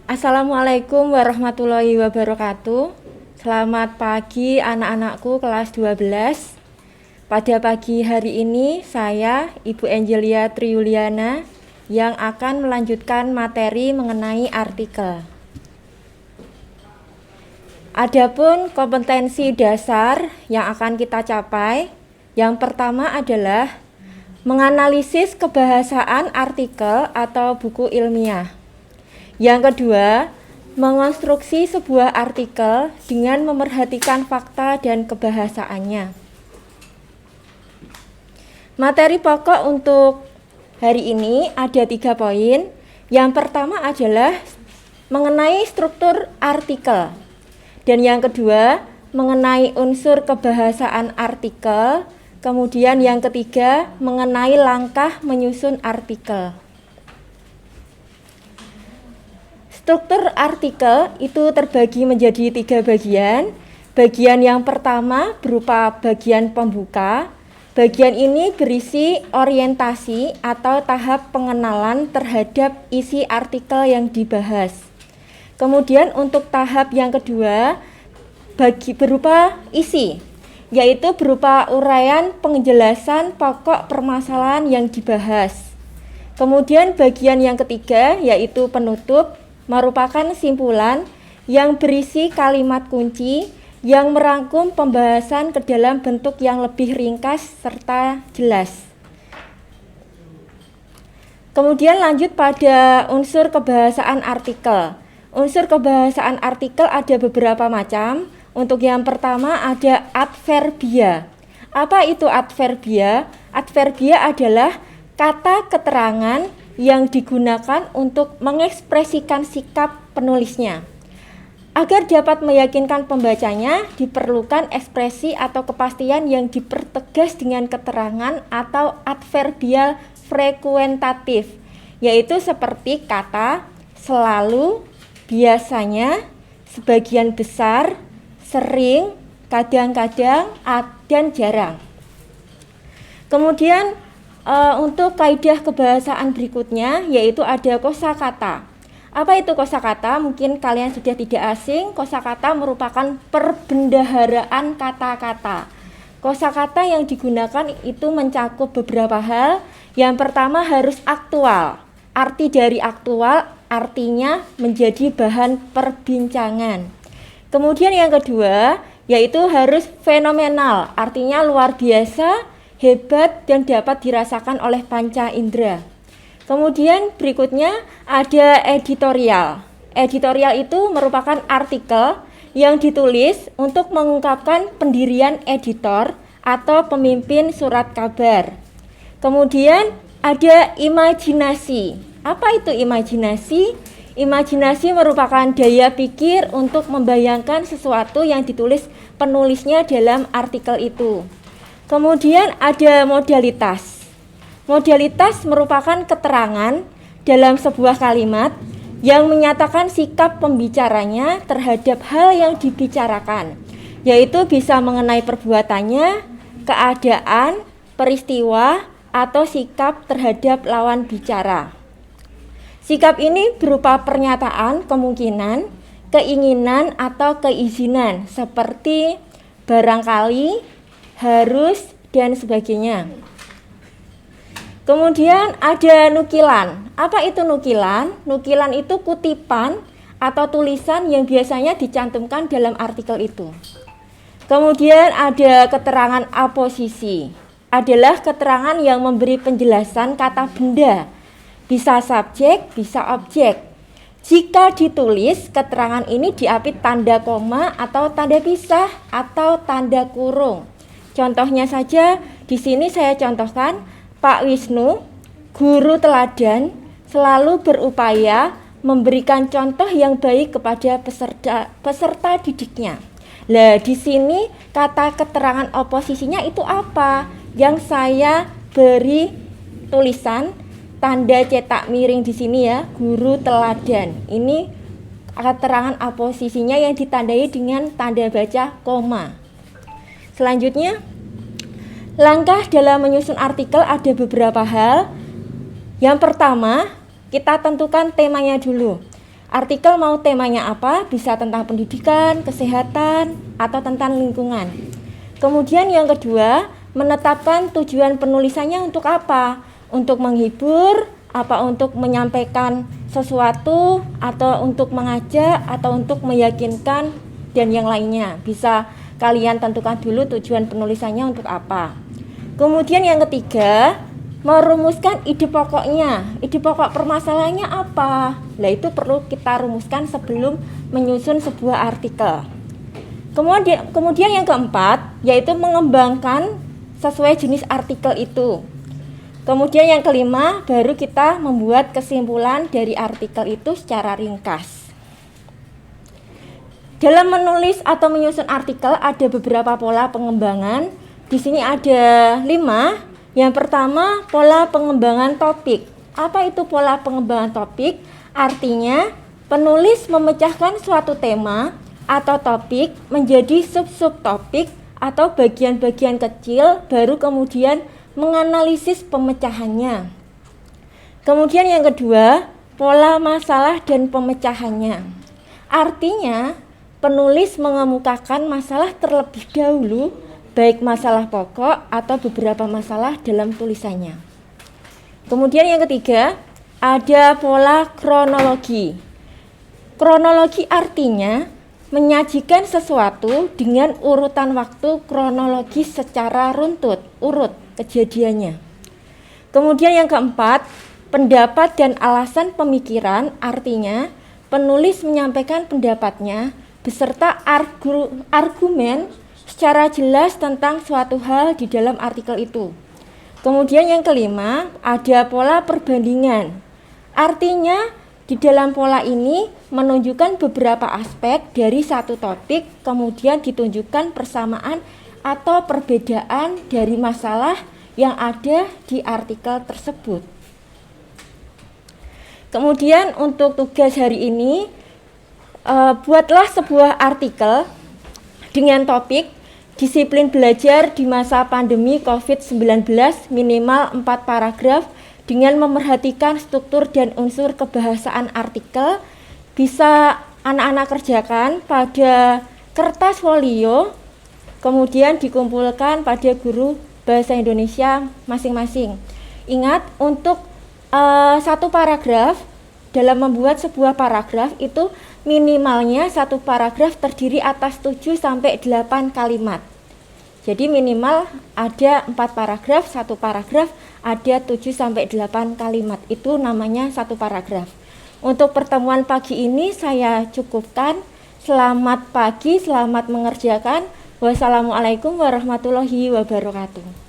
Assalamualaikum warahmatullahi wabarakatuh. Selamat pagi anak-anakku kelas 12. Pada pagi hari ini saya Ibu Angelia Triuliana yang akan melanjutkan materi mengenai artikel. Adapun kompetensi dasar yang akan kita capai, yang pertama adalah menganalisis kebahasaan artikel atau buku ilmiah. Yang kedua, mengonstruksi sebuah artikel dengan memerhatikan fakta dan kebahasaannya. Materi pokok untuk hari ini ada 3 poin. Yang pertama adalah mengenai struktur artikel. Dan yang kedua, mengenai unsur kebahasaan artikel. Kemudian yang ketiga, mengenai langkah menyusun artikel. Struktur artikel itu terbagi menjadi 3 bagian. Bagian yang pertama berupa bagian pembuka. Bagian ini berisi orientasi atau tahap pengenalan terhadap isi artikel yang dibahas. Kemudian untuk tahap yang kedua berupa isi, yaitu berupa uraian penjelasan pokok permasalahan yang dibahas. Kemudian bagian yang ketiga yaitu penutup, merupakan simpulan yang berisi kalimat kunci yang merangkum pembahasan ke dalam bentuk yang lebih ringkas serta jelas. Kemudian lanjut pada unsur kebahasaan artikel. Unsur kebahasaan artikel ada beberapa macam. Untuk yang pertama ada adverbia. Apa itu adverbia? Adverbia adalah kata keterangan yang digunakan untuk mengekspresikan sikap penulisnya. Agar dapat meyakinkan pembacanya, diperlukan ekspresi atau kepastian yang dipertegas dengan keterangan atau adverbial frekuentatif, yaitu seperti kata selalu, biasanya, sebagian besar, sering, kadang-kadang, dan jarang. Kemudian untuk kaidah kebahasaan berikutnya yaitu ada kosakata. Apa itu kosakata? Mungkin kalian sudah tidak asing. Kosakata merupakan perbendaharaan kata-kata. Kosakata yang digunakan itu mencakup beberapa hal. Yang pertama harus aktual. Arti dari aktual artinya menjadi bahan perbincangan. Kemudian yang kedua yaitu harus fenomenal, artinya luar biasa, hebat, dan dapat dirasakan oleh panca indera. Kemudian berikutnya ada editorial. Editorial itu merupakan artikel yang ditulis untuk mengungkapkan pendirian editor atau pemimpin surat kabar. Kemudian ada imajinasi. Apa itu imajinasi? Imajinasi merupakan daya pikir untuk membayangkan sesuatu yang ditulis penulisnya dalam artikel itu. Kemudian ada modalitas. Modalitas merupakan keterangan dalam sebuah kalimat yang menyatakan sikap pembicaranya terhadap hal yang dibicarakan, yaitu bisa mengenai perbuatannya, keadaan, peristiwa, atau sikap terhadap lawan bicara. Sikap ini berupa pernyataan, kemungkinan, keinginan, atau keizinan seperti barangkali, harus, dan sebagainya. Kemudian ada nukilan. Apa itu nukilan? Nukilan itu kutipan atau tulisan yang biasanya dicantumkan dalam artikel itu. Kemudian ada keterangan aposisi. Adalah keterangan yang memberi penjelasan kata benda. Bisa subjek, bisa objek. Jika ditulis, keterangan ini diapit tanda koma atau tanda pisah atau tanda kurung. Contohnya saja, di sini saya contohkan, Pak Wisnu, guru teladan, selalu berupaya memberikan contoh yang baik kepada peserta didiknya. Nah, di sini kata keterangan oposisinya itu apa? Yang saya beri tulisan tanda cetak miring di sini ya, guru teladan. Ini keterangan oposisinya yang ditandai dengan tanda baca koma. Selanjutnya, langkah dalam menyusun artikel ada beberapa hal. Yang pertama, kita tentukan temanya dulu. Artikel mau temanya apa, bisa tentang pendidikan, kesehatan, atau tentang lingkungan. Kemudian yang kedua, menetapkan tujuan penulisannya untuk apa? Untuk menghibur, apa untuk menyampaikan sesuatu, atau untuk mengajak, atau untuk meyakinkan, dan yang lainnya. Bisa kalian tentukan dulu tujuan penulisannya untuk apa. Kemudian yang ketiga, merumuskan ide pokoknya. Ide pokok permasalahannya apa? Nah, itu perlu kita rumuskan sebelum menyusun sebuah artikel. Kemudian yang keempat, yaitu mengembangkan sesuai jenis artikel itu. Kemudian yang kelima, baru kita membuat kesimpulan dari artikel itu secara ringkas. Dalam menulis atau menyusun artikel ada beberapa pola pengembangan. Di sini ada 5. Yang pertama, pola pengembangan topik. Apa itu pola pengembangan topik? Artinya, penulis memecahkan suatu tema atau topik menjadi sub-subtopik atau bagian-bagian kecil, baru kemudian menganalisis pemecahannya. Kemudian yang kedua, pola masalah dan pemecahannya. Artinya, penulis mengemukakan masalah terlebih dahulu, baik masalah pokok atau beberapa masalah dalam tulisannya. Kemudian yang ketiga, ada pola kronologi. Kronologi artinya menyajikan sesuatu dengan urutan waktu kronologis secara urut kejadiannya. Kemudian yang keempat, pendapat dan alasan pemikiran, artinya penulis menyampaikan pendapatnya beserta argumen secara jelas tentang suatu hal di dalam artikel itu. Kemudian yang kelima, ada pola perbandingan. Artinya di dalam pola ini menunjukkan beberapa aspek dari satu topik, kemudian ditunjukkan persamaan atau perbedaan dari masalah yang ada di artikel tersebut. Kemudian untuk tugas hari ini, buatlah sebuah artikel dengan topik disiplin belajar di masa pandemi COVID-19 minimal 4 paragraf dengan memerhatikan struktur dan unsur kebahasaan artikel. Bisa anak-anak kerjakan pada kertas folio, kemudian dikumpulkan pada guru bahasa Indonesia masing-masing. Ingat, untuk satu paragraf, dalam membuat sebuah paragraf itu minimalnya satu paragraf terdiri atas 7-8 kalimat. Jadi minimal ada 4 paragraf, satu paragraf ada 7-8 kalimat. Itu namanya satu paragraf. Untuk pertemuan pagi ini saya cukupkan. Selamat pagi, selamat mengerjakan. Wassalamualaikum warahmatullahi wabarakatuh.